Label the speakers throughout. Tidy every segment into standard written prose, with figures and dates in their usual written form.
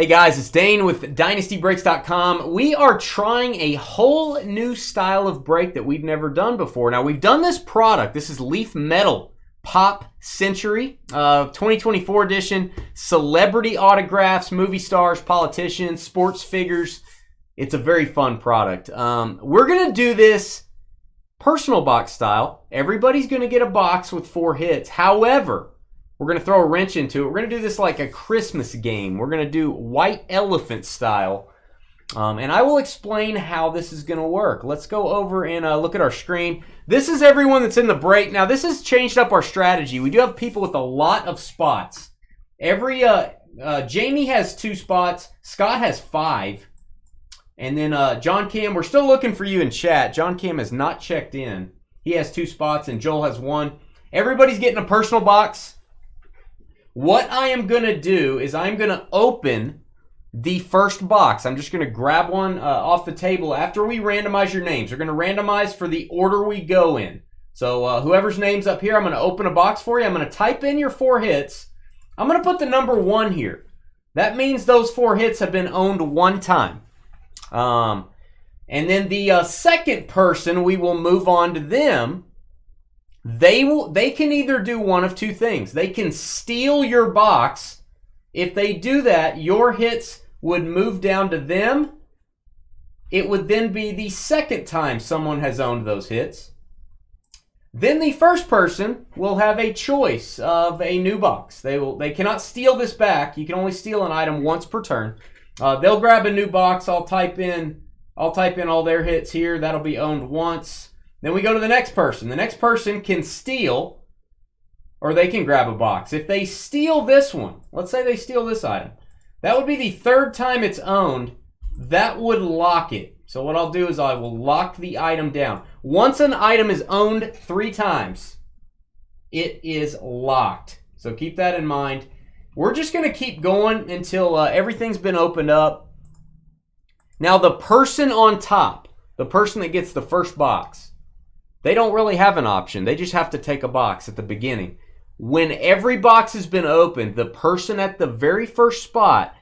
Speaker 1: Hey guys, it's Dane with DynastyBreaks.com. We are trying a whole new style of break that we've never done before. Now, we've done this product. This is Leaf Metal Pop Century 2024 edition. Celebrity autographs, movie stars, politicians, sports figures. It's a very fun product. We're going to do this personal box style. Everybody's going to get a box with 4 hits. However, we're going to throw a wrench into it. We're going to do this like a Christmas game. We're going to do white elephant style. And I will explain how this is going to work. Let's go over and look at our screen. This is everyone that's in the break. Now, this has changed up our strategy. We do have people with a lot of spots. Jamie has 2 spots. Scott has 5. And then John Cam, we're still looking for you in chat. John Cam has not checked in. He has 2 spots and Joel has 1. Everybody's getting a personal box. What I am going to do is I'm going to open the first box. I'm just going to grab one off the table after we randomize your names. We're going to randomize for the order we go in. So whoever's name's up here, I'm going to open a box for you. I'm going to type in your 4 hits. I'm going to put the number 1 here. That means those 4 hits have been owned 1 time. And then the second person, we will move on to them. They can either do one of 2 things. They can steal your box. If they do that, your hits would move down to them. It would then be the second time someone has owned those hits. Then the first person will have a choice of a new box. They cannot steal this back. You can only steal an item once per turn. They'll grab a new box. I'll type in all their hits here. That'll be owned once. Then we go to the next person. The next person can steal, or they can grab a box. If they steal this one, let's say they steal this item, that would be the 3rd time it's owned. That would lock it. So what I'll do is I will lock the item down. Once an item is owned 3 times, it is locked. So keep that in mind. We're just going to keep going until everything's been opened up. Now the person on top, the person that gets the first box, they don't really have an option. They just have to take a box at the beginning. When every box has been opened, the person at the very first spot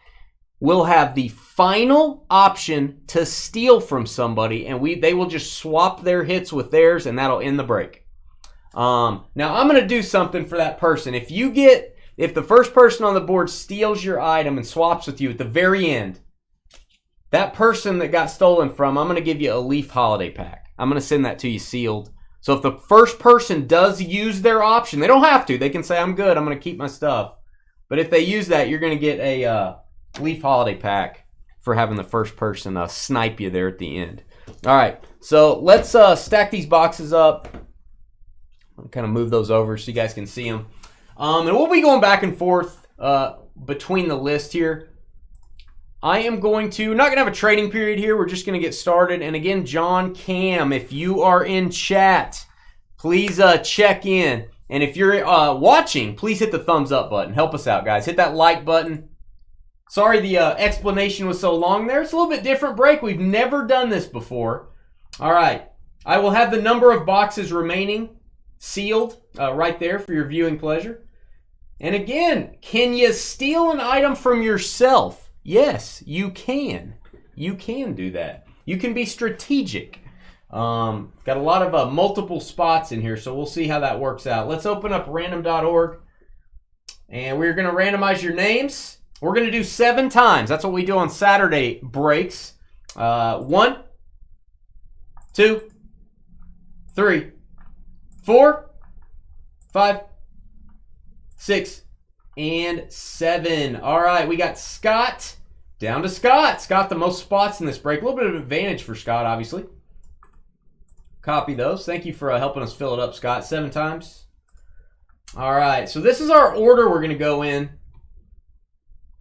Speaker 1: will have the final option to steal from somebody, and they will just swap their hits with theirs, and that'll end the break. Now, I'm going to do something for that person. If the first person on the board steals your item and swaps with you at the very end, that person that got stolen from, I'm going to give you a Leaf Holiday Pack. I'm going to send that to you sealed. So if the first person does use their option, they don't have to. They can say, I'm good. I'm going to keep my stuff. But if they use that, you're going to get a Leaf Holiday Pack for having the first person snipe you there at the end. All right. So let's stack these boxes up. I'll kind of move those over so you guys can see them. And we'll be going back and forth between the list here. I am not going to have a trading period here. We're just going to get started. And again, John Cam, if you are in chat, please check in. And if you're watching, please hit the thumbs up button. Help us out, guys. Hit that like button. Sorry the explanation was so long there. It's a little bit different break. We've never done this before. All right. I will have the number of boxes remaining sealed right there for your viewing pleasure. And again, can you steal an item from yourself? Yes, you can. You can do that. You can be strategic. Got a lot of multiple spots in here, so we'll see how that works out. Let's open up random.org, and we're going to randomize your names. We're going to do 7 times. That's what we do on Saturday breaks. 1, 2, 3, 4, 5, 6, and 7. All right, we got Scott. Down to Scott. Scott, the most spots in this break. A little bit of advantage for Scott, obviously. Copy those. Thank you for helping us fill it up, Scott. 7 times. All right, so this is our order we're going to go in.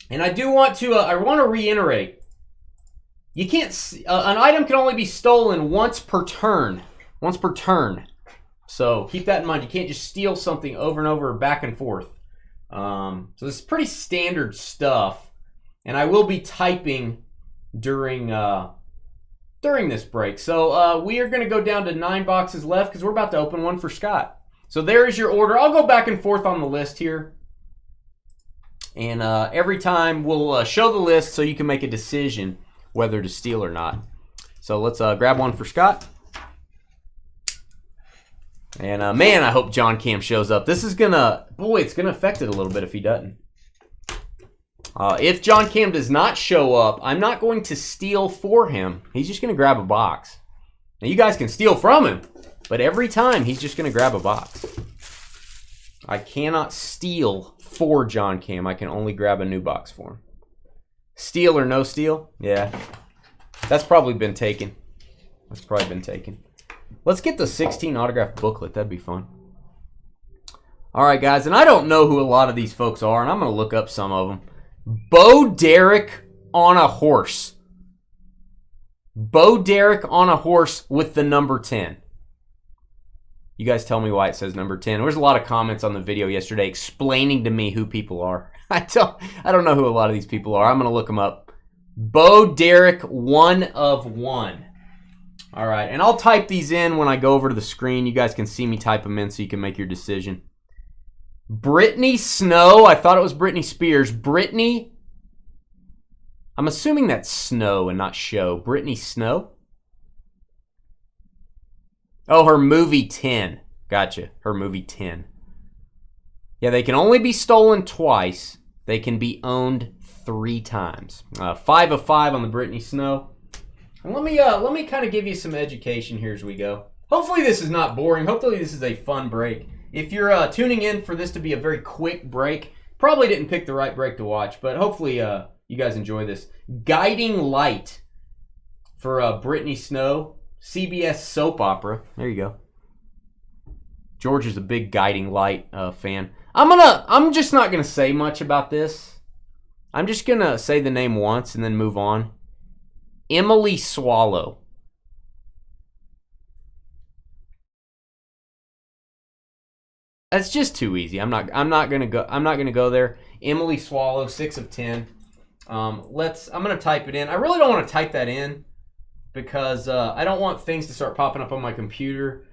Speaker 1: And I do want to, I want to reiterate. You can't, an item can only be stolen once per turn. Once per turn. So keep that in mind. You can't just steal something over and over, back and forth. So this is pretty standard stuff, and I will be typing during this break. So we are going to go down to 9 boxes left because we're about to open one for Scott. So there is your order. I'll go back and forth on the list here. And every time we'll show the list so you can make a decision whether to steal or not. So let's grab one for Scott. And man, I hope John Cam shows up. This is gonna, boy, it's gonna affect it a little bit if he doesn't. If John Cam does not show up, I'm not going to steal for him. He's just gonna grab a box. Now you guys can steal from him, but every time he's just gonna grab a box. I cannot steal for John Cam. I can only grab a new box for him. Steal or no steal? Yeah. That's probably been taken. That's probably been taken. Let's get the 16 autograph booklet. That'd be fun. All right, guys. And I don't know who a lot of these folks are, and I'm going to look up some of them. Bo Derek on a horse. Bo Derek on a horse with the number 10. You guys tell me why it says number 10. There was a lot of comments on the video yesterday explaining to me who people are. I don't know who a lot of these people are. I'm going to look them up. Bo Derek, 1 of 1. All right, and I'll type these in when I go over to the screen. You guys can see me type them in so you can make your decision. Brittany Snow. I thought it was Britney Spears. Brittany. I'm assuming that's Snow and not Show. Brittany Snow. Oh, her movie 10. Gotcha. Her movie 10. Yeah, they can only be stolen twice. They can be owned 3 times. 5 of 5 on the Brittany Snow. And let me kind of give you some education here as we go. Hopefully this is not boring. Hopefully this is a fun break. If you're tuning in for this to be a very quick break, probably didn't pick the right break to watch, but hopefully you guys enjoy this. Guiding Light for Brittany Snow. CBS soap opera. There you go. George is a big Guiding Light fan. I'm just not gonna say much about this. I'm just gonna say the name once and then move on. Emily Swallow. That's just too easy. I'm not gonna go there. Emily Swallow, 6 of 10. I'm gonna type it in. I really don't want to type that in because I don't want things to start popping up on my computer.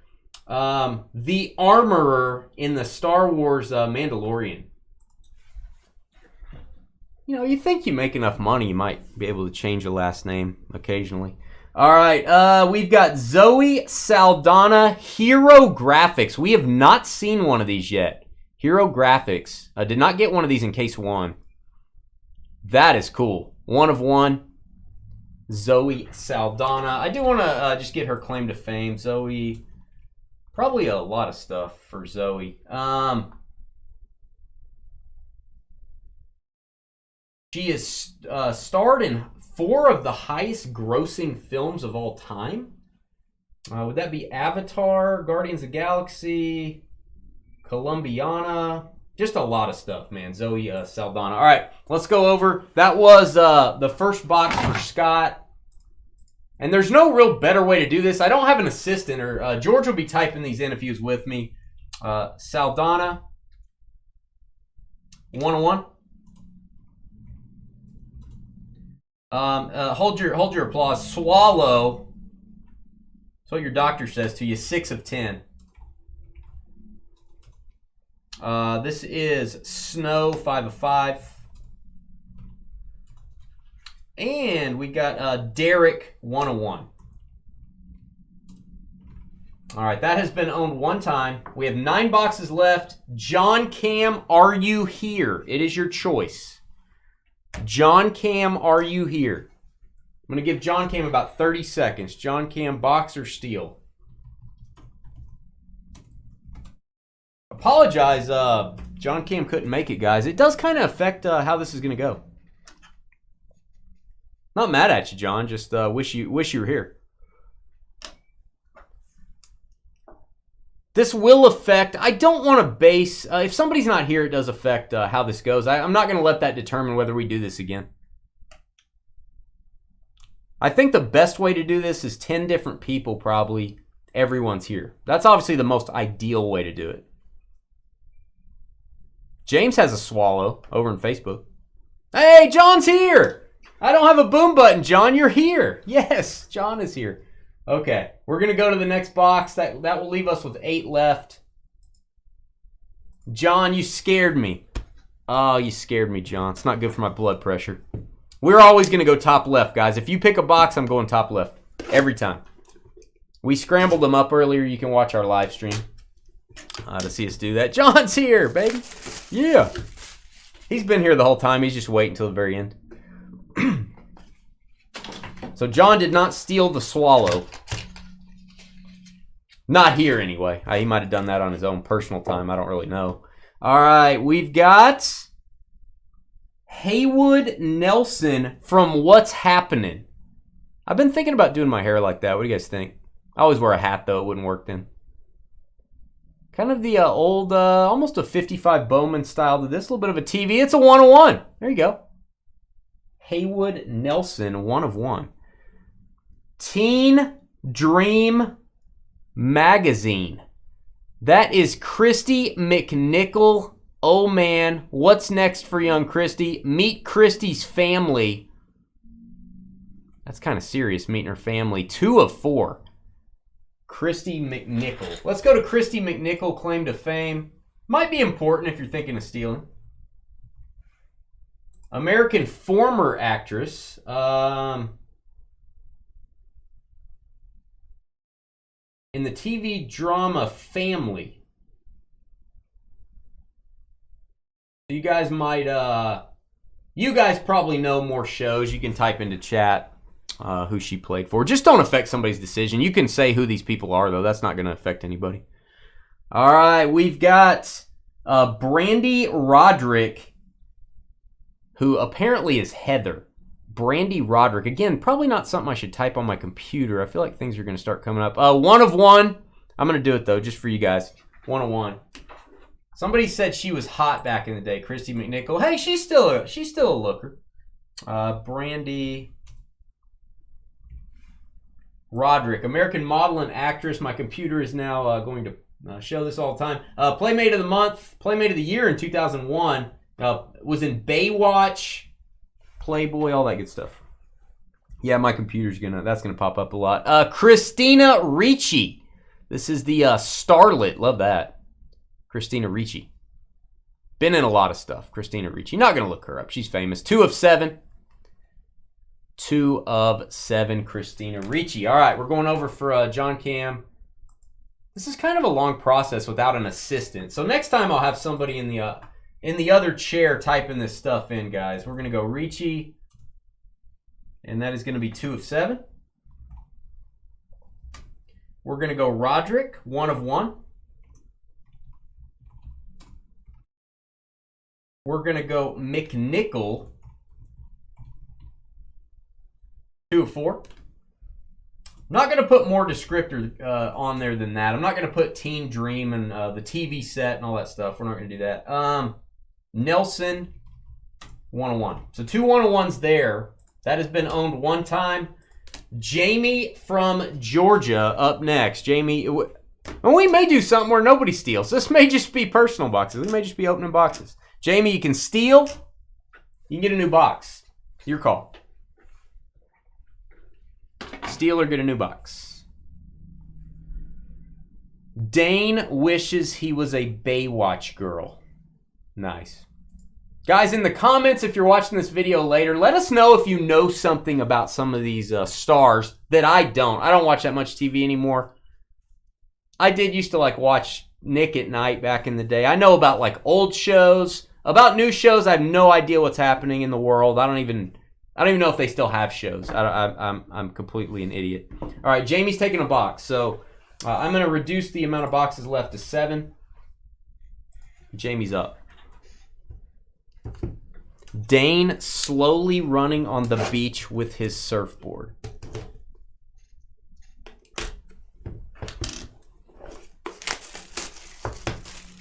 Speaker 1: The Armorer in the Star Wars Mandalorian. You know, you think you make enough money, you might be able to change your last name occasionally. All right, we've got Zoe Saldana, Hero Graphics. We have not seen one of these yet. Hero Graphics. I did not get one of these in case 1. That is cool. 1 of 1. Zoe Saldana. I do want to just get her claim to fame. Zoe, probably a lot of stuff for Zoe. She has starred in 4 of the highest grossing films of all time. Would that be Avatar, Guardians of the Galaxy, Columbiana? Just a lot of stuff, man. Zoe Saldana. All right, let's go over. That was the first box for Scott. And there's no real better way to do this. I don't have an assistant, or George will be typing these in if he was with me. Saldana, 1 of 1. Hold your applause. Swallow. That's what your doctor says to you. 6 of 10. This is Snow, 5 of 5. And we got Derek, 1 of 1. All right, that has been owned 1 time. We have 9 boxes left. John Cam, are you here? It is your choice. John Cam, are you here? I'm going to give John Cam about 30 seconds. John Cam, box or steal? Apologize, John Cam couldn't make it, guys. It does kind of affect how this is going to go. Not mad at you, John. Just wish you were here. This will affect, I don't want to base, if somebody's not here, it does affect how this goes. I'm not going to let that determine whether we do this again. I think the best way to do this is 10 different people probably. Everyone's here. That's obviously the most ideal way to do it. James has a swallow over on Facebook. Hey, John's here! I don't have a boom button, John. You're here. Yes, John is here. Okay, we're going to go to the next box. That will leave us with 8 left. John, you scared me. Oh, you scared me, John. It's not good for my blood pressure. We're always going to go top left, guys. If you pick a box, I'm going top left. Every time. We scrambled them up earlier. You can watch our live stream to see us do that. John's here, baby. Yeah. He's been here the whole time. He's just waiting until the very end. So John did not steal the swallow. Not here, anyway. He might have done that on his own personal time. I don't really know. All right, we've got Haywood Nelson from What's Happening. I've been thinking about doing my hair like that. What do you guys think? I always wear a hat, though. It wouldn't work then. Kind of the old, almost a 55 Bowman style to this. A little bit of a TV. It's a 1-of-1. There you go. Haywood Nelson, 1-of-1. Teen Dream Magazine. That is Christy McNichol. Oh, man. What's next for young Christy? Meet Christy's family. That's kind of serious, meeting her family. 2-of-4. Christy McNichol. Let's go to Christy McNichol, claim to fame. Might be important if you're thinking of stealing. American former actress. In the TV drama Family. You guys might, you guys probably know more shows. You can type into chat who she played for. Just don't affect somebody's decision. You can say who these people are, though. That's not going to affect anybody. All right, we've got Brandy Roderick, who apparently is Heather. Brandy Roderick. Again, probably not something I should type on my computer. I feel like things are going to start coming up. 1-of-1. I'm going to do it, though, just for you guys. 1-of-1. Somebody said she was hot back in the day, Christy McNichol. Hey, she's still a looker. Brandy Roderick, American model and actress. My computer is now going to show this all the time. Playmate of the Month, Playmate of the Year in 2001. Was in Baywatch, Playboy, all that good stuff. Yeah, my computer's that's gonna pop up a lot. Christina Ricci. This is the starlet. Love that. Christina Ricci. Been in a lot of stuff. Christina Ricci. Not gonna look her up. She's famous. 2-of-7. 2-of-7. Christina Ricci. All right, we're going over for John Cam. This is kind of a long process without an assistant. So next time I'll have somebody in the other chair typing this stuff in, guys. We're going to go Ricci, and that is going to be 2-of-7. We're going to go Roderick, 1-of-1. We're going to go McNichol, 2-of-4. I'm not going to put more descriptor on there than that. I'm not going to put Teen Dream and the TV set and all that stuff. We're not going to do that. Nelson, 1-of-1. So 2 1-of-1s there. That has been owned one time. Jamie from Georgia up next. Jamie, and we may do something where nobody steals. This may just be personal boxes. We may just be opening boxes. Jamie, you can steal. You can get a new box. Your call. Steal or get a new box. Dane wishes he was a Baywatch girl. Nice. Guys, in the comments, if you're watching this video later, let us know if you know something about some of these stars that I don't. I don't watch that much TV anymore. I did used to watch Nick at Night back in the day. I know about old shows. About new shows, I have no idea what's happening in the world. I don't even know if they still have shows. I'm completely an idiot. All right, Jamie's taking a box. So I'm going to reduce the amount of boxes left to 7. Jamie's up. Dane slowly running on the beach with his surfboard.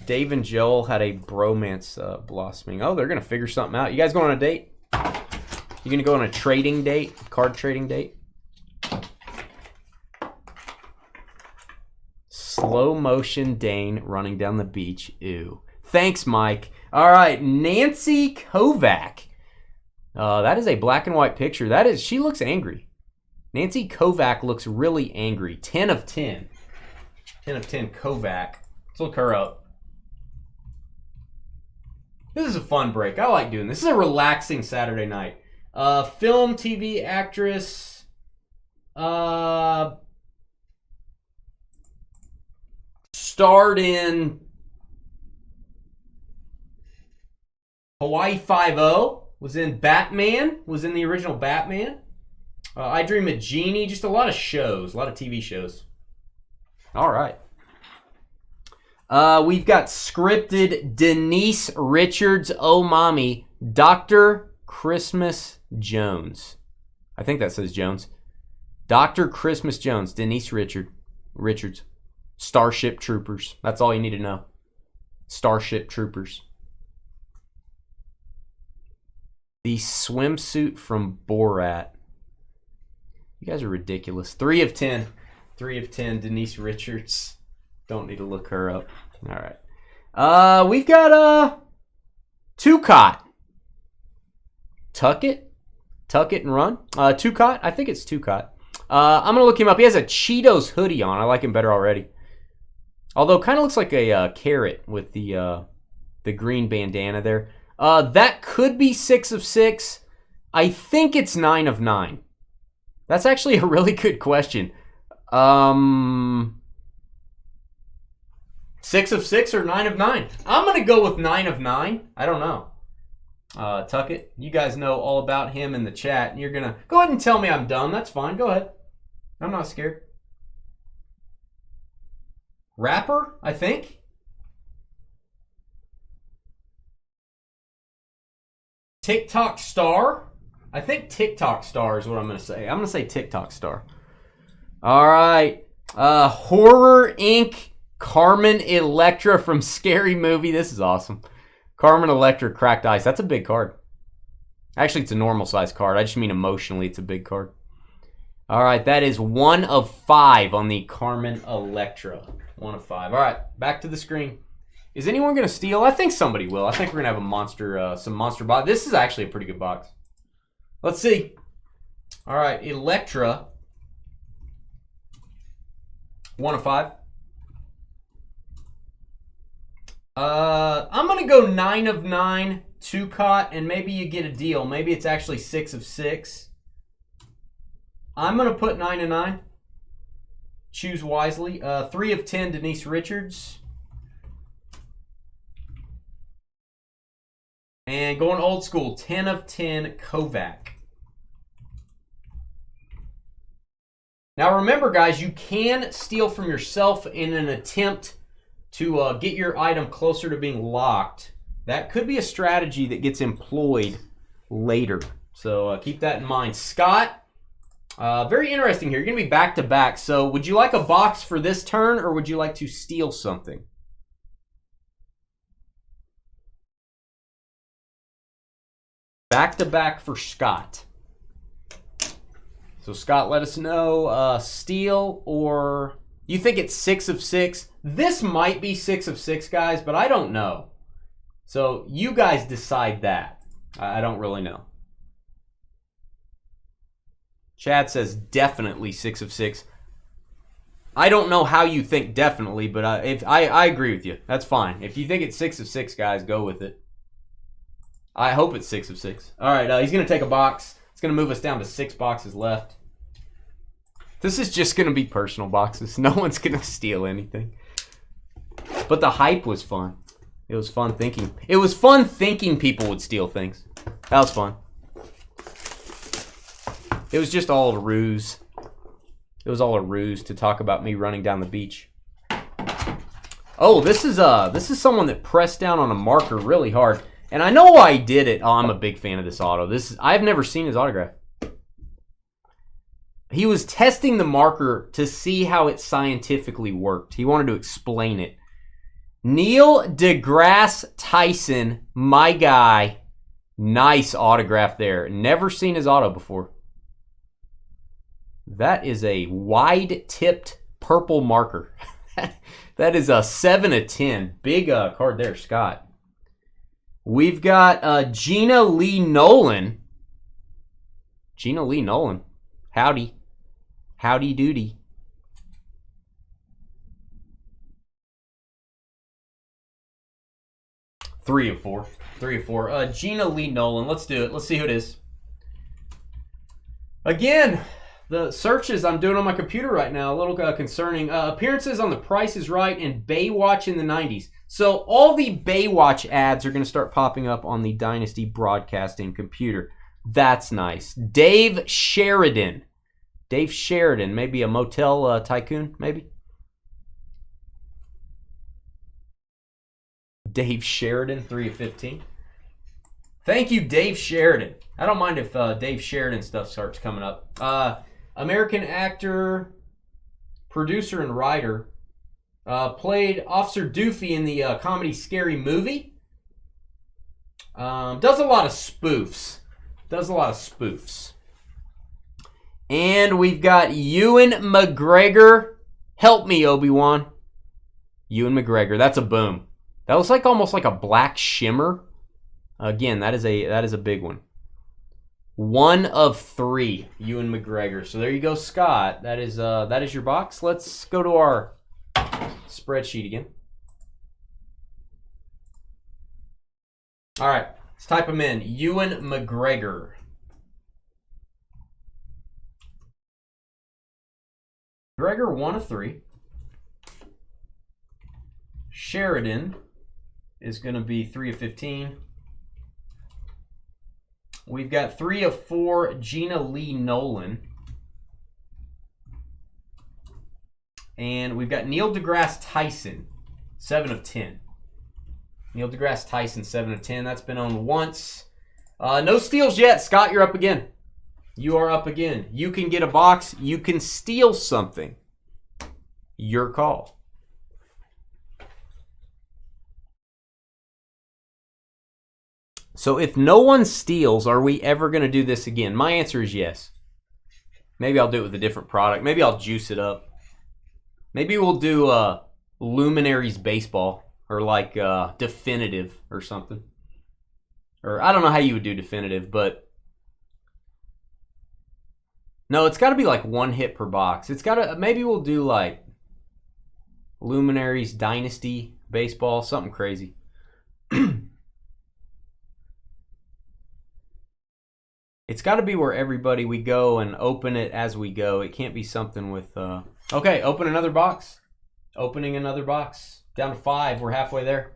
Speaker 1: Dave and Joel had a bromance blossoming. Oh, they're going to figure something out. You guys going on a date? You going to go on a trading date? Card trading date? Slow motion Dane running down the beach. Ew. Thanks, Mike. All right, Nancy Kovac. That is a black and white picture. She looks angry. Nancy Kovac looks really angry. 10-of-10. 10-of-10 Kovac. Let's look her up. This is a fun break. I like doing this. This is a relaxing Saturday night. Film, TV, actress. Starred in Hawaii Five-0. Was in Batman. Was in the original Batman. I Dream of Jeannie. Just a lot of shows. A lot of TV shows. All right. We've got scripted Denise Richards, Oh Mommy, Dr. Christmas Jones. I think that says Jones. Dr. Christmas Jones, Denise Richards. Starship Troopers. That's all you need to know. Starship Troopers. The swimsuit from Borat. You guys are ridiculous. 3 of 10. 3 of 10, Denise Richards. Don't need to look her up. All right. We've got Tucot. Tuck it and run. Tucot. I think it's Tucot. I'm gonna look him up. He has a Cheetos hoodie on. I like him better already. Although, kind of looks like a carrot with the green bandana there. That could be 6 of 6. I think it's 9 of 9. That's actually a really good question. 6 of 6 or 9 of 9? I'm going to go with 9 of 9. I don't know. Tuckett, you guys know all about him in the chat. And you're going to go ahead and tell me I'm dumb. That's fine. Go ahead. I'm not scared. Rapper, I think. TikTok star. I think TikTok star is what I'm going to say. I'm going to say TikTok star. All right. Horror Inc. Carmen Electra from Scary Movie. This is awesome. Carmen Electra, Cracked Ice. That's a big card. Actually, it's a normal size card. I just mean emotionally, it's a big card. All right, that is 1 of 5 on the Carmen Electra. 1 of 5. All right, back to the screen. Is anyone going to steal? I think somebody will. I think we're going to have a monster, some monster box. This is actually a pretty good box. Let's see. All right, Electra. 1 of 5. I'm going to go 9 of 9, Tucot, and maybe you get a deal. Maybe it's actually 6 of 6. I'm going to put 9 of 9. Choose wisely. 3 of 10, Denise Richards. And going old school, 10 of 10, Kovac. Now remember, guys, you can steal from yourself in an attempt to get your item closer to being locked. That could be a strategy that gets employed later. So keep that in mind. Scott, very interesting here. You're going to be back-to-back. So would you like a box for this turn, or would you like to steal something? Back-to-back for Scott. So Scott, let us know, steal or... You think it's 6 of 6? This might be 6 of 6, guys, but I don't know. So you guys decide that. I don't really know. Chad says definitely 6 of 6. I don't know how you think definitely, but if I agree with you. That's fine. If you think it's 6 of 6, guys, go with it. I hope it's 6 of 6. All right, he's going to take a box. It's going to move us down to 6 boxes left. This is just going to be personal boxes. No one's going to steal anything. But the hype was fun. It was fun thinking. It was fun thinking people would steal things. That was fun. It was just all a ruse. It was all a ruse to talk about me running down the beach. Oh, this is someone that pressed down on a marker really hard. And I know why he did it. Oh, I'm a big fan of this auto. I've never seen his autograph. He was testing the marker to see how it scientifically worked. He wanted to explain it. Neil deGrasse Tyson, my guy. Nice autograph there. Never seen his auto before. That is a wide-tipped purple marker. That is a 7 of 10. Big card there, Scott. We've got Gina Lee Nolan. Gina Lee Nolan. Howdy. Howdy doody. 3 of 4. 3 of 4. Gina Lee Nolan. Let's do it. Let's see who it is. Again, the searches I'm doing on my computer right now, a little concerning. Appearances on The Price is Right and Baywatch in the 90s. So all the Baywatch ads are going to start popping up on the Dynasty Broadcasting computer. That's nice. Dave Sheridan. Dave Sheridan. Maybe a motel tycoon, maybe? Dave Sheridan, 3 of 15. Thank you, Dave Sheridan. I don't mind if Dave Sheridan stuff starts coming up. American actor, producer, and writer. Played Officer Doofy in the comedy Scary Movie. Does a lot of spoofs. And we've got Ewan McGregor. Help me, Obi-Wan. Ewan McGregor. That's a boom. That looks like almost like a black shimmer. Again, that is a big one. 1 of 3, Ewan McGregor. So there you go, Scott. That is your box. Let's go to our spreadsheet again. All right, let's type them in. Ewan McGregor. McGregor, 1 of 3. Sheridan is going to be 3 of 15. We've got 3 of 4, Gina Lee Nolan. And we've got Neil deGrasse Tyson, 7 of 10. Neil deGrasse Tyson, 7 of 10. That's been on once. No steals yet. Scott, you're up again. You are up again. You can get a box. You can steal something. Your call. So if no one steals, are we ever going to do this again? My answer is yes. Maybe I'll do it with a different product. Maybe I'll juice it up. Maybe we'll do Luminaries Baseball or like Definitive or something. Or I don't know how you would do Definitive, but no, it's got to be like 1 hit per box. It's got to. Maybe we'll do like Luminaries Dynasty Baseball, something crazy. It's got to be where everybody we go and open it as we go. It can't be something with... Okay, open another box. Opening another box. Down to 5. We're halfway there.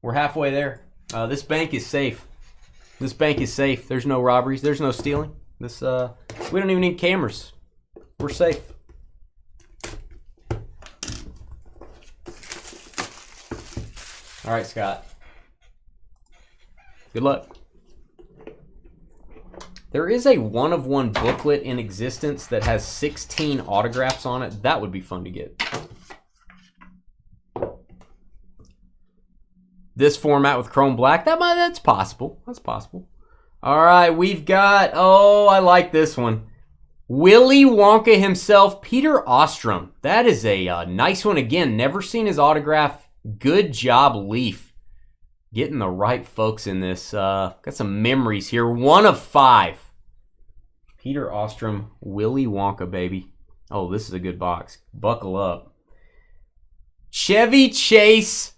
Speaker 1: We're halfway there. This bank is safe. This bank is safe. There's no robberies. There's no stealing. We don't even need cameras. We're safe. All right, Scott. Good luck. There is a 1-of-1 booklet in existence that has 16 autographs on it. That would be fun to get. This format with chrome black, that's possible. That's possible. All right, we've got, oh, I like this one. Willy Wonka himself, Peter Ostrom. That is a nice one. Again, never seen his autograph. Good job, Leaf. Getting the right folks in this. Got some memories here. 1 of 5. Peter Ostrom, Willy Wonka, baby. Oh, this is a good box. Buckle up. Chevy Chase.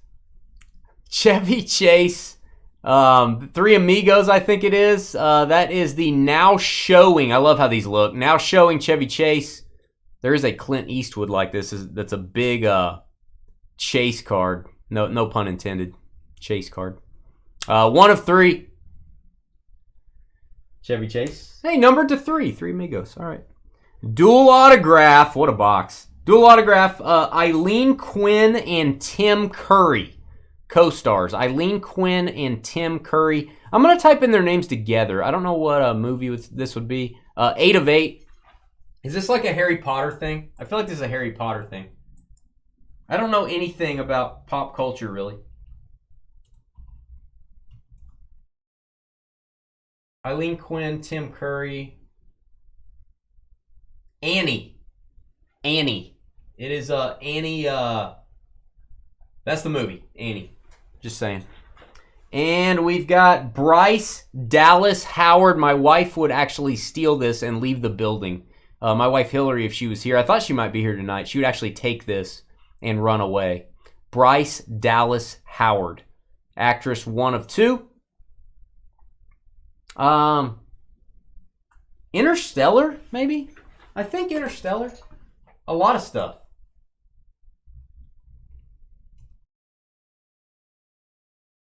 Speaker 1: Chevy Chase. 3 Amigos, I think it is. That is the now showing. I love how these look. Now showing Chevy Chase. There is a Clint Eastwood like this. That's a big Chase card. No pun intended. Chase card. 1 of 3. Chevy Chase. Hey, numbered to 3. 3 Amigos. All right. Dual autograph. What a box. Dual autograph. Eileen Quinn and Tim Curry. Co-stars. Eileen Quinn and Tim Curry. I'm going to type in their names together. I don't know what movie this would be. 8 of 8. Is this like a Harry Potter thing? I feel like this is a Harry Potter thing. I don't know anything about pop culture, really. Eileen Quinn, Tim Curry. Annie. Annie. It is Annie. That's the movie. Annie. Just saying. And we've got Bryce Dallas Howard. My wife would actually steal this and leave the building. My wife Hillary, if she was here, I thought she might be here tonight. She would actually take this and run away. Bryce Dallas Howard. Actress 1 of 2. Interstellar, maybe? I think Interstellar. A lot of stuff.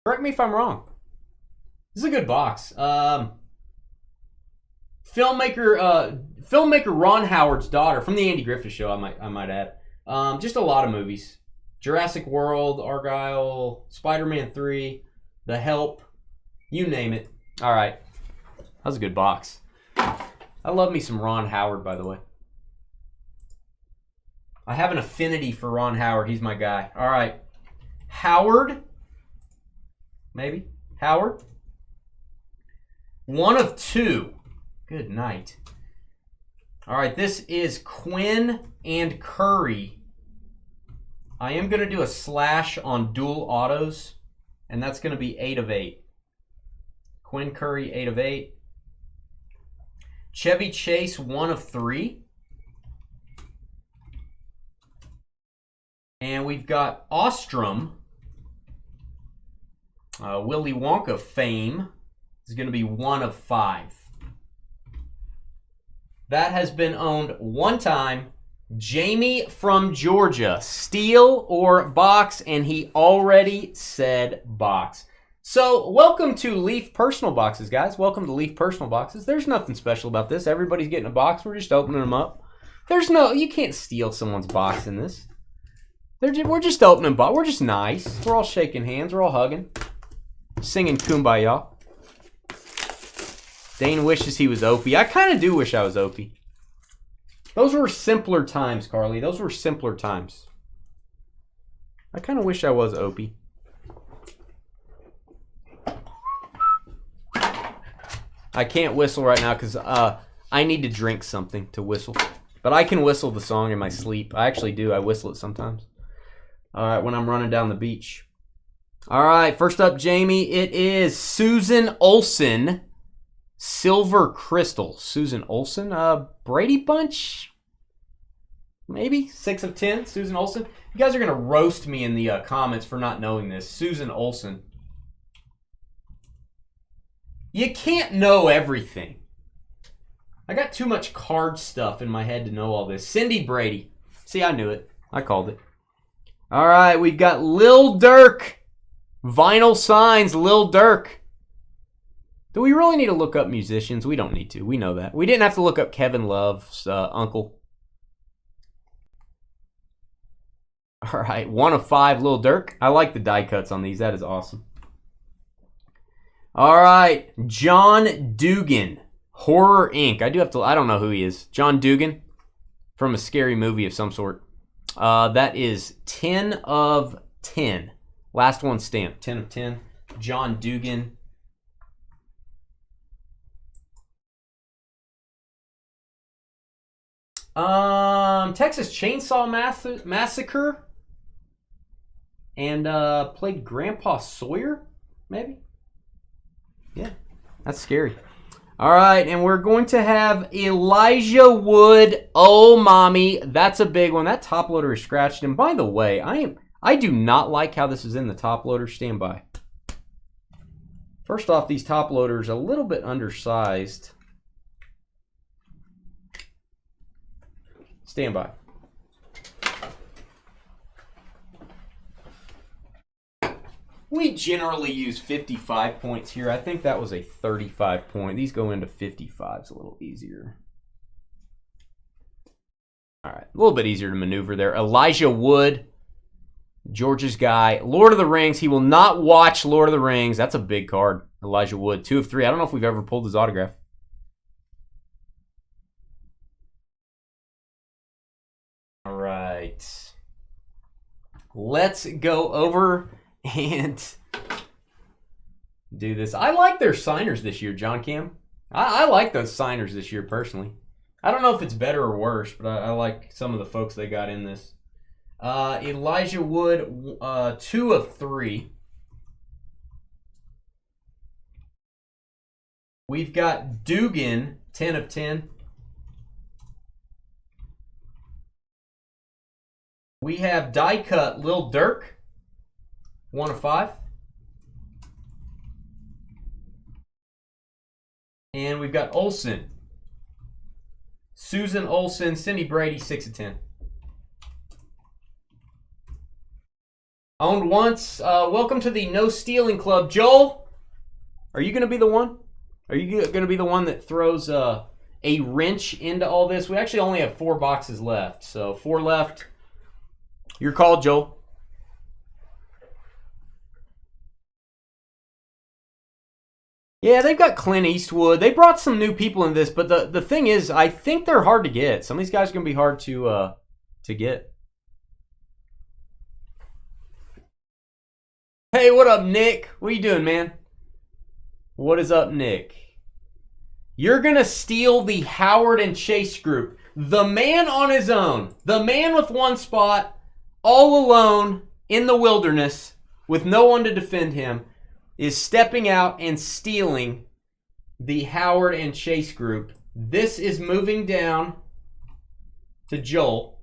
Speaker 1: Correct me if I'm wrong. This is a good box. Filmmaker Ron Howard's daughter from the Andy Griffith Show. I might add. Just a lot of movies: Jurassic World, Argyle, Spider-Man 3, The Help, you name it. All right, that was a good box. I love me some Ron Howard, by the way. I have an affinity for Ron Howard. He's my guy. All right, Howard, maybe Howard. 1 of 2. Good night. All right, this is Quinn and Curry. I am going to do a slash on dual autos, and that's going to be 8 of 8. Quinn Curry, 8 of 8. Chevy Chase, 1 of 3. And we've got Ostrom, Willy Wonka fame, is going to be 1 of 5. That has been owned one time. Jamie from Georgia, steel or box, and he already said box. So welcome to Leaf Personal Boxes, guys. Welcome to Leaf Personal Boxes. There's nothing special about this. Everybody's getting a box. We're just opening them up. You can't steal someone's box in this. We're just opening box. We're just nice. We're all shaking hands. We're all hugging, singing Kumbaya. Dane wishes he was Opie. I kind of do wish I was Opie. Those were simpler times, Carly. Those were simpler times. I kind of wish I was Opie. I can't whistle right now because I need to drink something to whistle. But I can whistle the song in my sleep. I actually do. I whistle it sometimes. All right, when I'm running down the beach. All right, first up, Jamie, it is Susan Olsen. Silver Crystal. Susan Olsen. Brady Bunch? Maybe? 6 of 10. Susan Olsen. You guys are going to roast me in the comments for not knowing this. Susan Olsen. You can't know everything. I got too much card stuff in my head to know all this. Cindy Brady. See, I knew it. I called it. All right, we've got Lil Durk. Vinyl signs, Lil Durk. Do we really need to look up musicians? We don't need to. We know that. We didn't have to look up Kevin Love's uncle. All right, 1 of 5, Lil Durk. I like the die cuts on these. That is awesome. All right, John Dugan, Horror Inc. I don't know who he is. John Dugan from a scary movie of some sort. That is 10 of 10. Last one stamped, 10 of 10. John Dugan. Texas Chainsaw Massacre. And played Grandpa Sawyer, maybe? Yeah, that's scary. All right, and we're going to have Elijah Wood. Oh, mommy, that's a big one. That top loader is scratched. And by the way, I do not like how this is in the top loader. Stand by. First off, these top loaders a little bit undersized. Stand by. We generally use 55 points here. I think that was a 35 point. These go into 55s a little easier. All right, a little bit easier to maneuver there. Elijah Wood, George's guy. Lord of the Rings. He will not watch Lord of the Rings. That's a big card. Elijah Wood, 2 of 3. I don't know if we've ever pulled his autograph. All right. Let's go over and do this. I like their signers this year, John Cam. I like those signers this year personally. I don't know if it's better or worse, but I like some of the folks they got in this. Elijah Wood, 2 of 3. We've got Dugan, 10 of 10. We have die cut Lil Durk, 1 of 5. And we've got Olsen. Susan Olsen, Cindy Brady, 6 of 10. Owned once. Welcome to the No Stealing Club. Joel, are you going to be the one? Are you going to be the one that throws a wrench into all this? We actually only have 4 boxes left. So 4 left. Your call, Joel. Yeah, they've got Clint Eastwood. They brought some new people in this, but the thing is, I think they're hard to get. Some of these guys are going to be hard to get. Hey, what up, Nick? What are you doing, man? What is up, Nick? You're going to steal the Howard and Chase group. The man on his own. The man with 1 spot, all alone in the wilderness with no one to defend him, is stepping out and stealing the Howard and Chase group. This is moving down to Joel.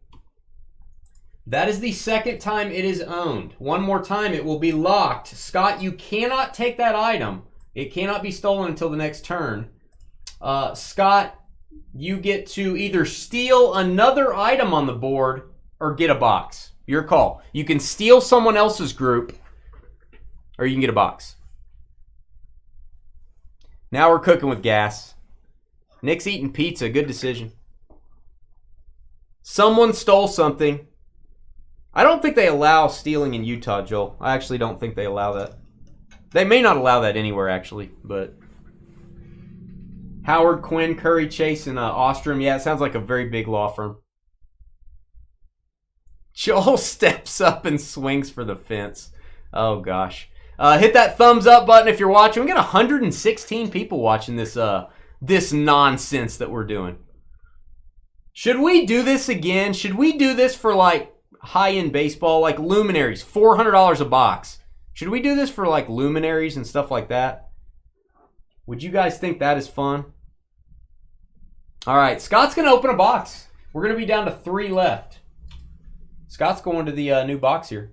Speaker 1: That is the 2nd time it is owned. One more time, it will be locked. Scott, you cannot take that item. It cannot be stolen until the next turn. Scott, you get to either steal another item on the board or get a box. Your call. You can steal someone else's group or you can get a box. Now we're cooking with gas. Nick's eating pizza. Good decision. Someone stole something. I don't think they allow stealing in Utah, Joel. I actually don't think they allow that. They may not allow that anywhere, actually, but... Howard, Quinn, Curry, Chase, and Ostrom. Yeah, it sounds like a very big law firm. Joel steps up and swings for the fence. Oh, gosh. Hit that thumbs up button if you're watching. We got 116 people watching this this nonsense that we're doing. Should we do this again? Should we do this for like high-end baseball, like luminaries, $400 a box? Should we do this for like luminaries and stuff like that? Would you guys think that is fun? All right, Scott's going to open a box. We're going to be down to 3 left. Scott's going to the new box here.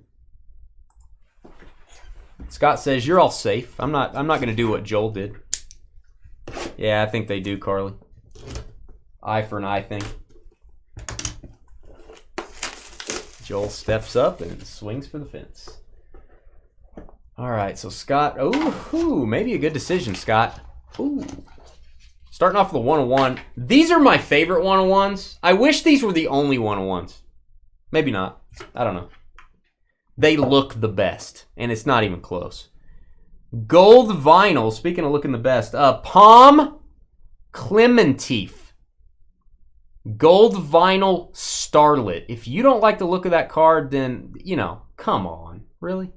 Speaker 1: Scott says, you're all safe. I'm not going to do what Joel did. Yeah, I think they do, Carly. Eye for an eye thing. Joel steps up and swings for the fence. All right, so Scott. Ooh, maybe a good decision, Scott. Ooh. Starting off with a 101. These are my favorite 101s. I wish these were the only 101s. Maybe not. I don't know. They look the best, and it's not even close. Gold vinyl, speaking of looking the best, Palm Clementif. Gold vinyl Starlet. If you don't like the look of that card, then, you know, come on. Really?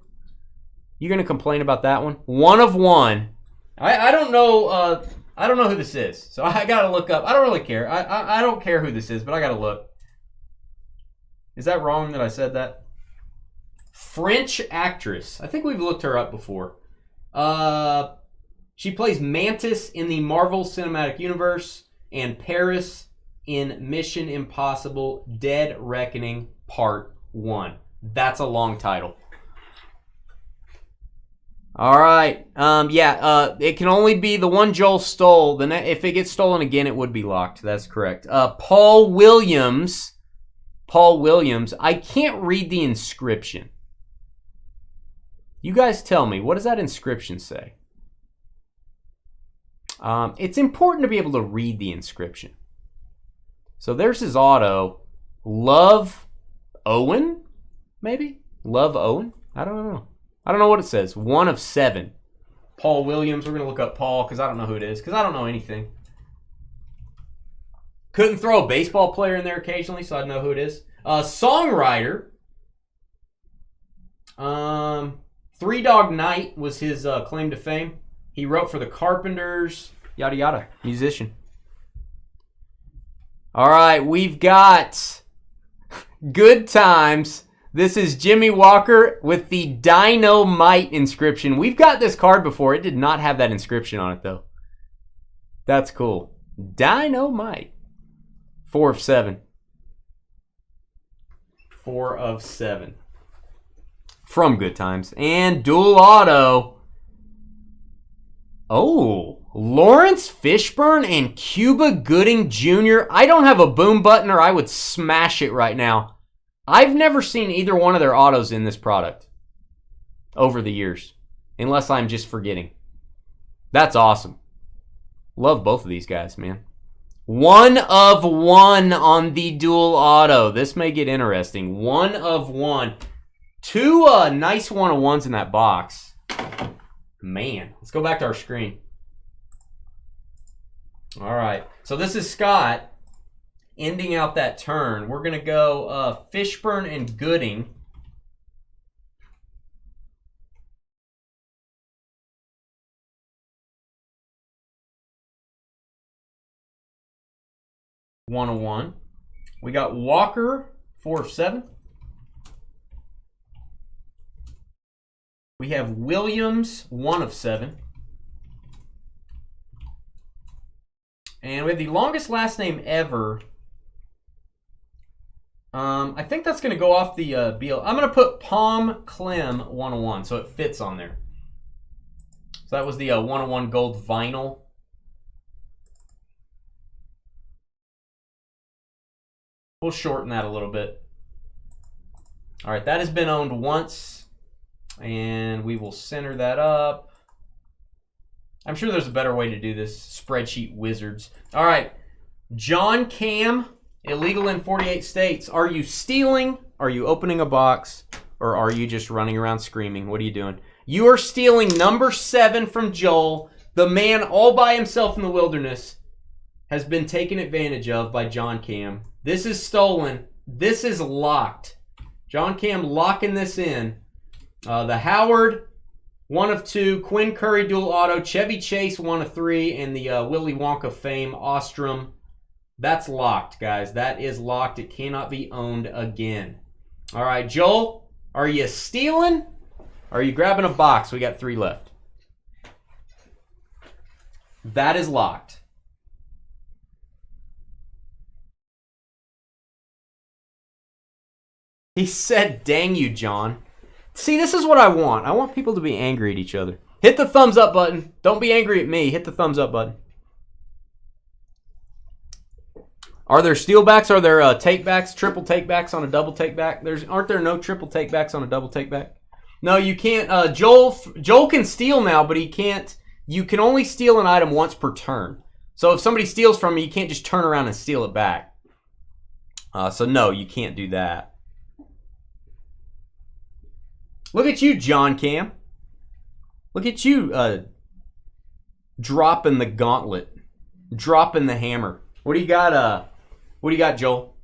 Speaker 1: You're going to complain about that one? 1 of 1. I don't know. I don't know who this is, so I got to look up. I don't really care. I don't care who this is, but I got to look. Is that wrong that I said that? French actress. I think we've looked her up before. She plays Mantis in the Marvel Cinematic Universe and Paris in Mission Impossible Dead Reckoning Part 1. That's a long title. All right. It can only be the one Joel stole. If it gets stolen again, it would be locked. That's correct. Paul Williams. I can't read the inscription. You guys tell me, what does that inscription say? It's important to be able to read the inscription. So there's his auto. Love Owen? Maybe? Love Owen? I don't know. I don't know what it says. 1 of 7. Paul Williams. We're going to look up Paul because I don't know who it is. Because I don't know anything. Couldn't throw a baseball player in there occasionally, so I'd know who it is. Songwriter. 3 Dog Night was his claim to fame. He wrote for the Carpenters, yada yada. Musician. All right, we've got Good Times. This is Jimmy Walker with the Dynamite inscription. We've got this card before. It did not have that inscription on it, though. That's cool. Dynamite. 4 of 7. 4 of 7. From Good Times. And dual auto. Oh. Lawrence Fishburne and Cuba Gooding Jr. I don't have a boom button or I would smash it right now. I've never seen either one of their autos in this product over the years, unless I'm just forgetting. That's awesome. Love both of these guys, man. 1 of 1 on the dual auto. This may get interesting. 1 of 1. 2 nice 1-of-1s in that box. Man, let's go back to our screen. All right, so this is Scott ending out that turn. We're going to go Fishburne and Gooding. One of 1. We got Walker, 4 of 7. We have Williams, 1 of 7. And we have the longest last name ever. I think that's going to go off the BL. I'm going to put Palm Clem 101 so it fits on there. So that was the 101 gold vinyl. We'll shorten that a little bit. All right, that has been owned once. And we will center that up. I'm sure there's a better way to do this. Spreadsheet wizards. All right. John Cam, illegal in 48 states. Are you stealing? Are you opening a box? Or are you just running around screaming? What are you doing? You are stealing number 7 from Joel. The man all by himself in the wilderness has been taken advantage of by John Cam. This is stolen. This is locked. John Cam locking this in. The Howard, 1 of 2, Quinn Curry dual auto, Chevy Chase 1 of 3, and the Willy Wonka fame Ostrom. That's locked, guys. That is locked. It cannot be owned again. All right, Joel, are you stealing? Are you grabbing a box? We got 3 left. That is locked. He said, dang you, John. See, this is what I want. I want people to be angry at each other. Hit the thumbs up button. Don't be angry at me. Hit the thumbs up button. Are there steelbacks? Are there takebacks, triple takebacks on a double takeback? Aren't there no triple takebacks on a double takeback? No, you can't. Joel can steal now, but he can't. You can only steal an item once per turn. So if somebody steals from you, you can't just turn around and steal it back. So no, you can't do that. Look at you, John Cam. Look at you dropping the gauntlet, dropping the hammer. What do you got? What do you got, Joel?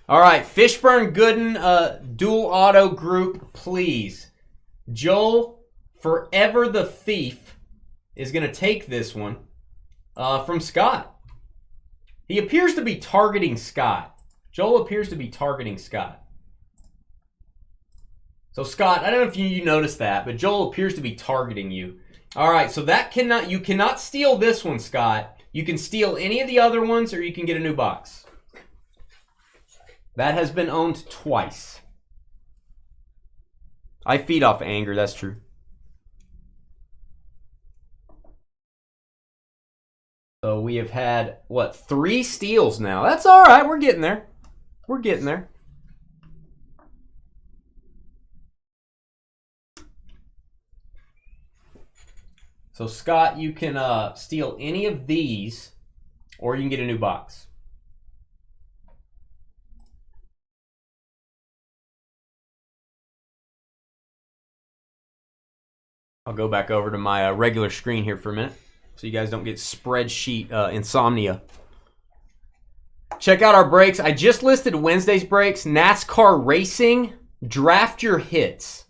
Speaker 1: All right, Fishburne Gooden dual auto group, please. Joel, Forever the Thief, is going to take this one from Scott. He appears to be targeting Scott. Joel appears to be targeting Scott. So Scott, I don't know if you noticed that, but Joel appears to be targeting you. All right, so you cannot steal this one, Scott. You can steal any of the other ones, or you can get a new box. That has been owned twice. I feed off anger, that's true. So we have had, 3 steals now. That's all right, we're getting there. We're getting there. So Scott, you can steal any of these, or you can get a new box. I'll go back over to my regular screen here for a minute, so you guys don't get spreadsheet insomnia. Check out our breaks. I just listed Wednesday's breaks. NASCAR Racing, draft your hits.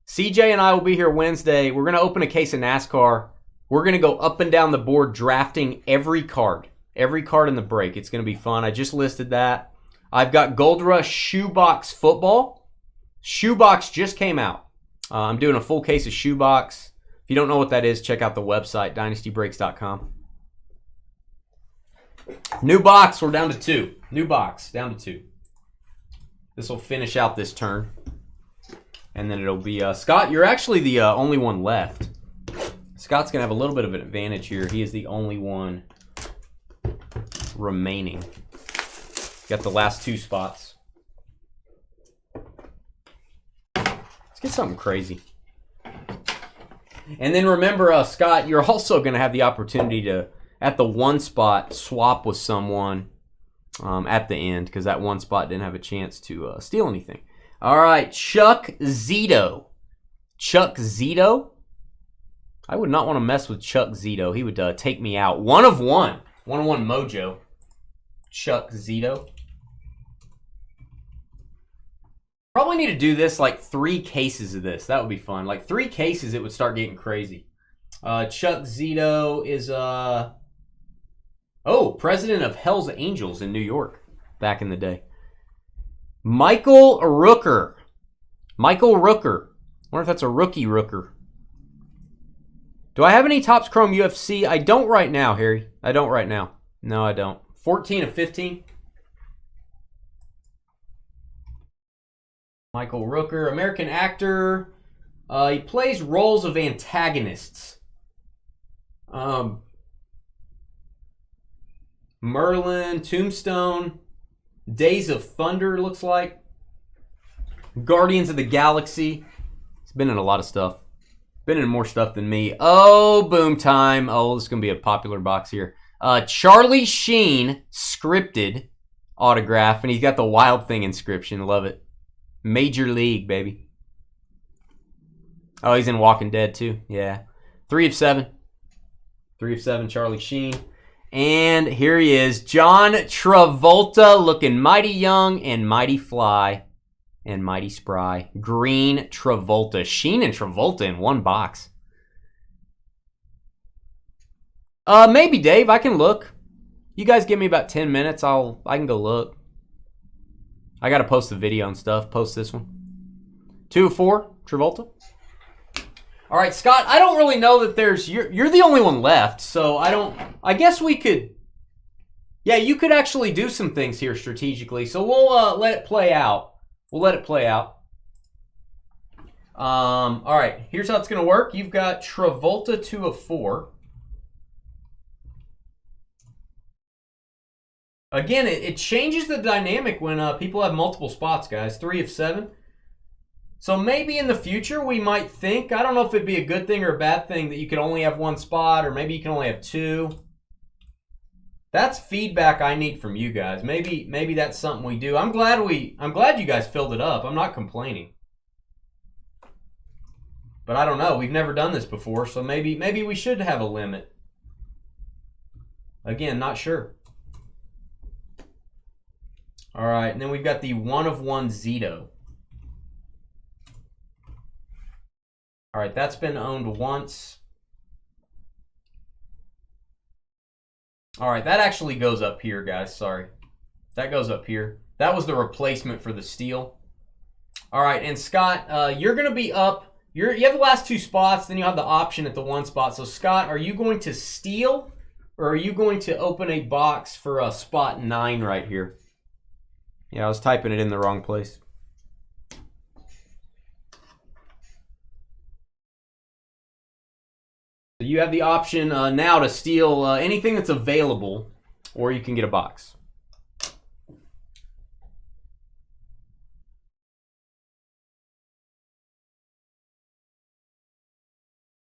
Speaker 1: CJ and I will be here Wednesday. We're going to open a case of NASCAR. We're going to go up and down the board drafting every card in the break. It's going to be fun. I just listed that. I've got Gold Rush Shoebox Football. Shoebox just came out. I'm doing a full case of Shoebox. If you don't know what that is, check out the website, dynastybreaks.com. New box, we're down to 2. New box, down to 2. This will finish out this turn. And then it'll be, Scott, you're actually the only one left. Scott's going to have a little bit of an advantage here. He is the only one remaining. Got the last 2 spots. Let's get something crazy. And then remember, Scott, you're also going to have the opportunity to, at the 1 spot, swap with someone at the end, because that 1 spot didn't have a chance to steal anything. All right, Chuck Zito. Chuck Zito? I would not want to mess with Chuck Zito. He would take me out. 1 of 1. 1 of 1 mojo. Chuck Zito. Probably need to do this, like 3 cases of this. That would be fun. Like 3 cases, it would start getting crazy. Chuck Zito is, president of Hell's Angels in New York back in the day. Michael Rooker. Michael Rooker. I wonder if that's a rookie Rooker. Do I have any Topps Chrome UFC? I don't right now, Harry. I don't right now. No, I don't. 14 of 15. Michael Rooker, American actor. He plays roles of antagonists. Merlin, Tombstone, Days of Thunder, looks like. Guardians of the Galaxy. He's been in a lot of stuff. Been in more stuff than me. Oh, boom time. Oh, this is going to be a popular box here. Charlie Sheen, scripted autograph, and he's got the Wild Thing inscription. Love it. Major League, baby. Oh, he's in Walking Dead, too. Yeah. 3 of 7. 3 of 7, Charlie Sheen. And here he is, John Travolta, looking mighty young and mighty fly and mighty spry. Green Travolta. Sheen and Travolta in 1 box. Maybe, Dave. I can look. You guys give me about 10 minutes. I can go look. I got to post the video and stuff. Post this one. 2 of 4, Travolta. All right, Scott, I don't really know that there's... You're the only one left, so I guess we could... Yeah, you could actually do some things here strategically, so we'll let it play out. We'll let it play out. All right, here's how it's going to work. You've got Travolta 2 of 4. Again, it changes the dynamic when people have multiple spots, guys. 3 of 7. So maybe in the future we might think, I don't know if it'd be a good thing or a bad thing that you could only have 1 spot, or maybe you can only have 2. That's feedback I need from you guys. Maybe that's something we do. I'm glad you guys filled it up. I'm not complaining. But I don't know. We've never done this before, so maybe we should have a limit. Again, not sure. All right, and then we've got the 1 of 1 Zito. All right, that's been owned once. All right, that actually goes up here, guys. Sorry. That goes up here. That was the replacement for the steel. All right, and Scott, you're going to be up. You have the last 2 spots, then you have the option at the 1 spot. So, Scott, are you going to steal, or are you going to open a box for spot 9 right here? Yeah, I was typing it in the wrong place. You have the option now to steal anything that's available, or you can get a box.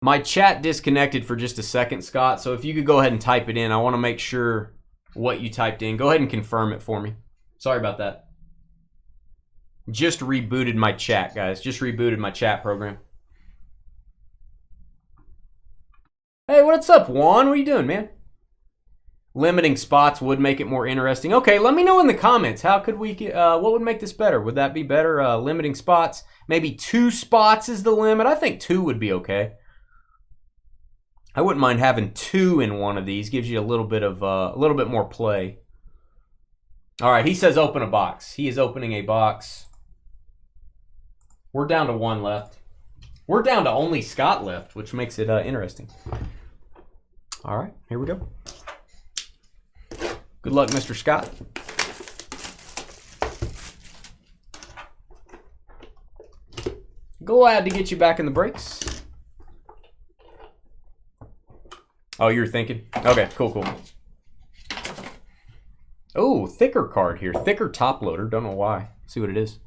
Speaker 1: My chat disconnected for just a second, Scott, so if you could go ahead and type it in. I want to make sure what you typed in. Go ahead and confirm it for me. Sorry about that. Just rebooted my chat, guys. Just rebooted my chat program. Hey, what's up, Juan? What are you doing, man? Limiting spots would make it more interesting. Okay, let me know in the comments. How could we get, what would make this better? Would that be better? Limiting spots? Maybe 2 spots is the limit. I think 2 would be okay. I wouldn't mind having 2 in one of these. Gives you a little bit more play. All right, he says open a box. He is opening a box. We're down to 1 left. We're down to only Scott left, which makes it interesting. All right, here we go. Good luck, Mr. Scott. Glad to get you back in the breaks. Oh, you were thinking? Okay, cool, cool. Oh, thicker card here. Thicker top loader. Don't know why. Let's see what it is.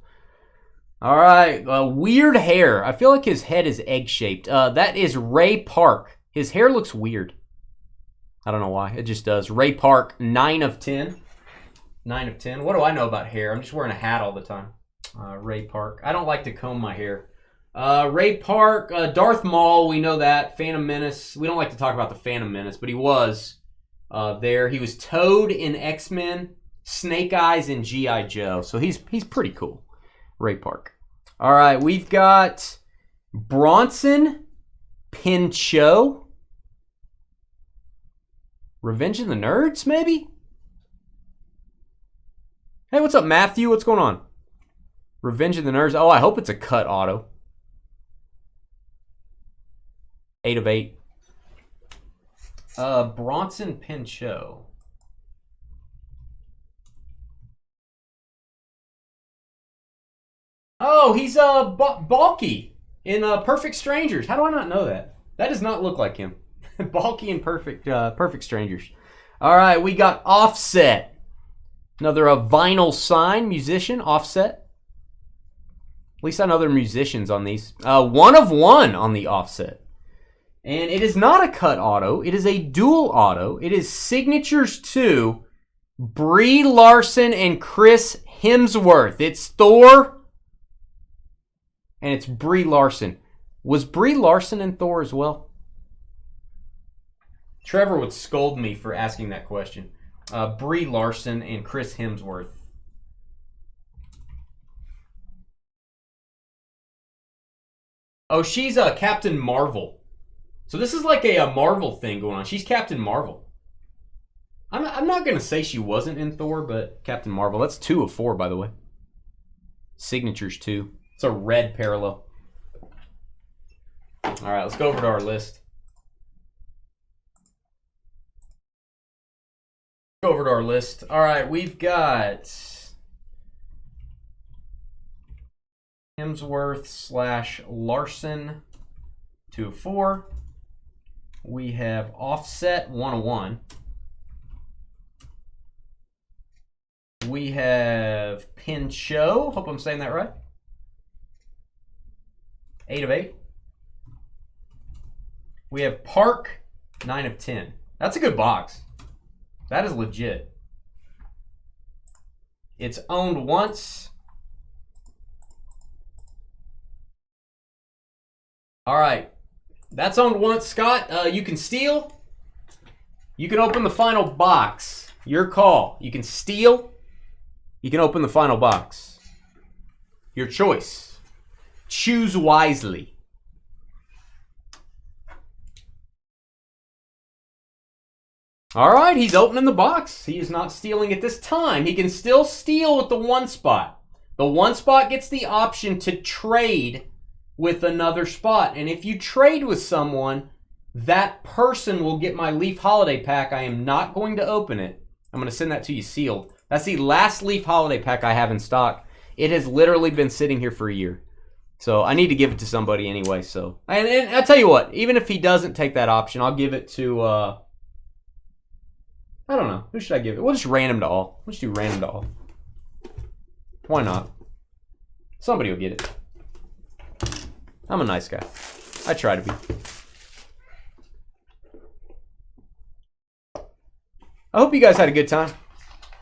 Speaker 1: All right. Weird hair. I feel like his head is egg-shaped. That is Ray Park. His hair looks weird. I don't know why. It just does. Ray Park, 9 of 10. 9 of 10. What do I know about hair? I'm just wearing a hat all the time. Ray Park. I don't like to comb my hair. Ray Park, Darth Maul, we know that. Phantom Menace. We don't like to talk about the Phantom Menace, but he was there. He was Toad in X-Men, Snake Eyes in G.I. Joe. So he's pretty cool. Ray Park. All right, we've got Bronson Pinchot. Revenge of the Nerds, maybe? Hey, what's up, Matthew? What's going on? Revenge of the Nerds. Oh, I hope it's a cut auto. 8 of 8. Bronson Pinchot. Oh, he's Balky in Perfect Strangers. How do I not know that? That does not look like him. Balky in Perfect Strangers. All right, we got Offset. Another vinyl sign musician, Offset. At least I know there are musicians on these. 1 of 1 on the Offset. And it is not a cut auto. It is a dual auto. It is Signatures 2, Brie Larson and Chris Hemsworth. It's Thor, and it's Brie Larson. Was Brie Larson in Thor as well? Trevor would scold me for asking that question. Brie Larson and Chris Hemsworth. Oh, she's Captain Marvel. So this is like a Marvel thing going on. She's Captain Marvel. I'm not going to say she wasn't in Thor, but Captain Marvel. That's 2 of 4, by the way. Signatures 2. It's a red parallel. All right, let's go over to our list. Go over to our list. All right, we've got Hemsworth / Larson, 2 of 4. We have Offset, 1 of 1. We have Pinchot. Hope I'm saying that right. 8 of 8. We have Park, 9 of 10. That's a good box. That is legit. It's owned once. All right. That's owned once, Scott. You can steal. You can open the final box. Your call. You can steal. You can open the final box. Your choice. Choose wisely. All right, he's opening the box. He is not stealing at this time. He can still steal with the 1 spot. The 1 spot gets the option to trade with another spot. And if you trade with someone, that person will get my Leaf Holiday Pack. I am not going to open it. I'm going to send that to you sealed. That's the last Leaf Holiday Pack I have in stock. It has literally been sitting here for a year. So I need to give it to somebody anyway. So, and I'll tell you what, even if he doesn't take that option, I'll give it to, I don't know. Who should I give it? We'll just random to all. Let's do random to all. Why not? Somebody will get it. I'm a nice guy. I try to be. I hope you guys had a good time.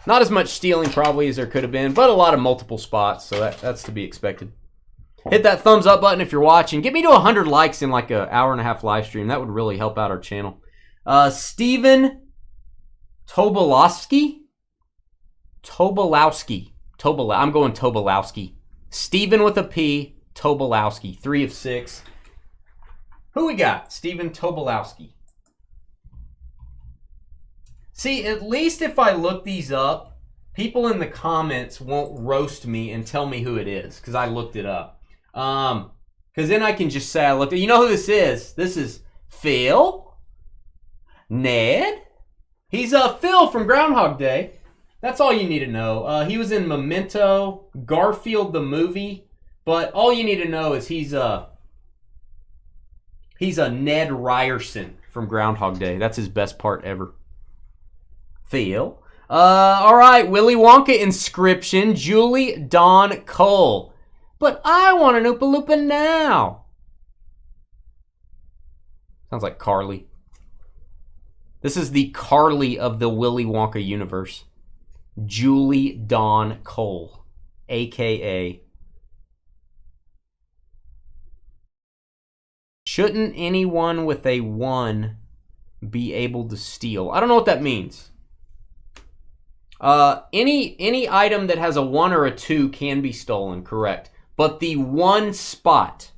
Speaker 1: Not as much stealing probably as there could have been, but a lot of multiple spots, so that's to be expected. Hit that thumbs up button if you're watching. Get me to 100 likes in like an hour and a half live stream. That would really help out our channel. Steven Tobolowski? I'm going Tobolowski. Steven with a P. Tobolowski. 3 of 6. Who we got? Steven Tobolowski. See, at least if I look these up, people in the comments won't roast me and tell me who it is, because I looked it up. Because then I can just say I looked at. You know who this is? This is Phil? Ned? He's Phil from Groundhog Day. That's all you need to know. He was in Memento, Garfield the movie, but all you need to know is he's a Ned Ryerson from Groundhog Day. That's his best part ever. Phil. All right, Willy Wonka inscription, Julie Dawn Cole. But I want an Oompa Loompa now. Sounds like Carly. This is the Carly of the Willy Wonka universe. Julie Dawn Cole, a.k.a. Shouldn't anyone with a 1 be able to steal? I don't know what that means. Any item that has a 1 or a 2 can be stolen, correct. But the 1 spot,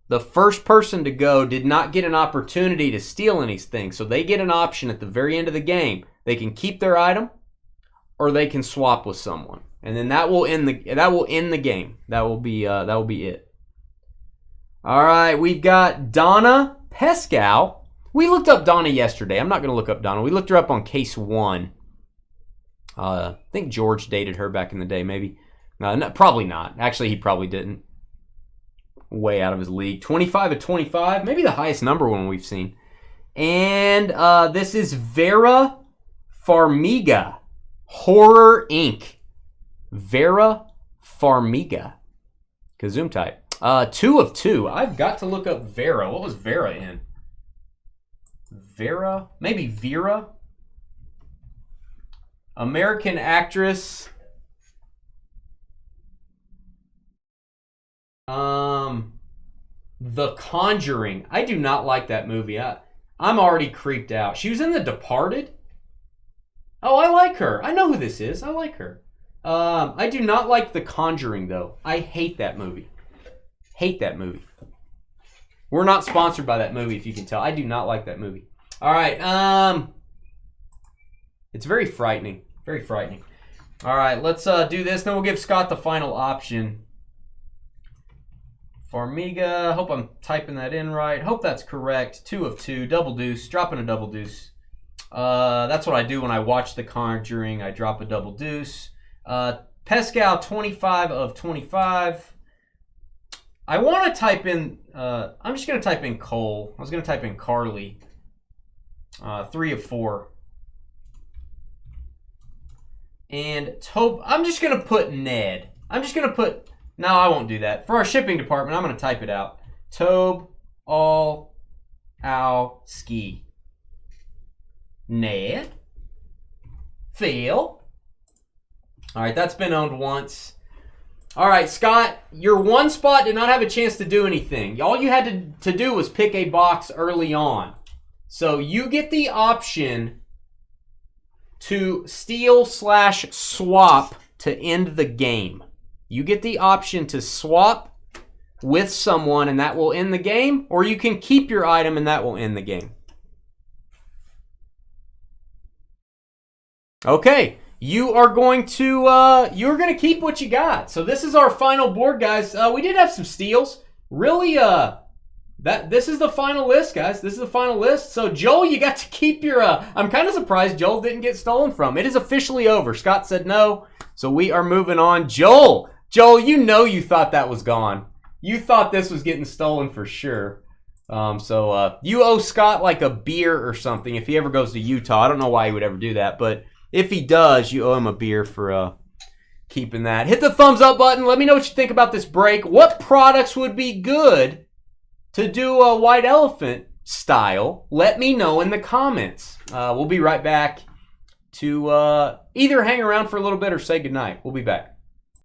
Speaker 1: the first person to go did not get an opportunity to steal anything. So they get an option at the very end of the game. They can keep their item or they can swap with someone. And then that will end the game. That will be it. All right, we've got Donna Pescow. We looked up Donna yesterday. I'm not going to look up Donna. We looked her up on case 1. I think George dated her back in the day, maybe. No, probably not. Actually, he probably didn't. Way out of his league. 25 of 25. Maybe the highest number one we've seen. And this is Vera Farmiga. Horror Inc. Vera Farmiga. Kazum type. 2 of 2. I've got to look up Vera. What was Vera in? Vera? Maybe Vera? American actress. The Conjuring. I do not like that movie. I'm already creeped out. She was in The Departed. Oh, I like her. I know who this is. I like her. I do not like The Conjuring, though. I hate that movie. Hate that movie. We're not sponsored by that movie, if you can tell. I do not like that movie. All right. It's very frightening. Very frightening. All right, let's do this. Then we'll give Scott the final option. Farmiga. Hope I'm typing that in right. Hope that's correct. 2 of 2. Double deuce. Dropping a double deuce. That's what I do when I watch The Conjuring. I drop a double deuce. Pescow, 25 of 25. I want to type in... I'm just going to type in Cole. I was going to type in Carly. 3 of 4. And I'm just going to put Ned. I'm just going to put... No, I won't do that. For our shipping department, I'm going to type it out. Tobe All Ow Ski. Ned. Phil. All right, that's been owned once. All right, Scott, your 1 spot did not have a chance to do anything. All you had to do was pick a box early on. So you get the option to steal/swap to end the game. You get the option to swap with someone and that will end the game, or you can keep your item and that will end the game. Okay, you're going to keep what you got. So this is our final board, guys. We did have some steals. Really, this is the final list, guys. This is the final list. So Joel, you got to keep your. I'm kind of surprised Joel didn't get stolen from. It is officially over. Scott said no, so we are moving on. Joel, you thought that was gone. You thought this was getting stolen for sure. So you owe Scott like a beer or something if he ever goes to Utah. I don't know why he would ever do that, but if he does, you owe him a beer for keeping that. Hit the thumbs up button. Let me know what you think about this break. What products would be good to do a white elephant style? Let me know in the comments. We'll be right back to either hang around for a little bit or say goodnight. We'll be back.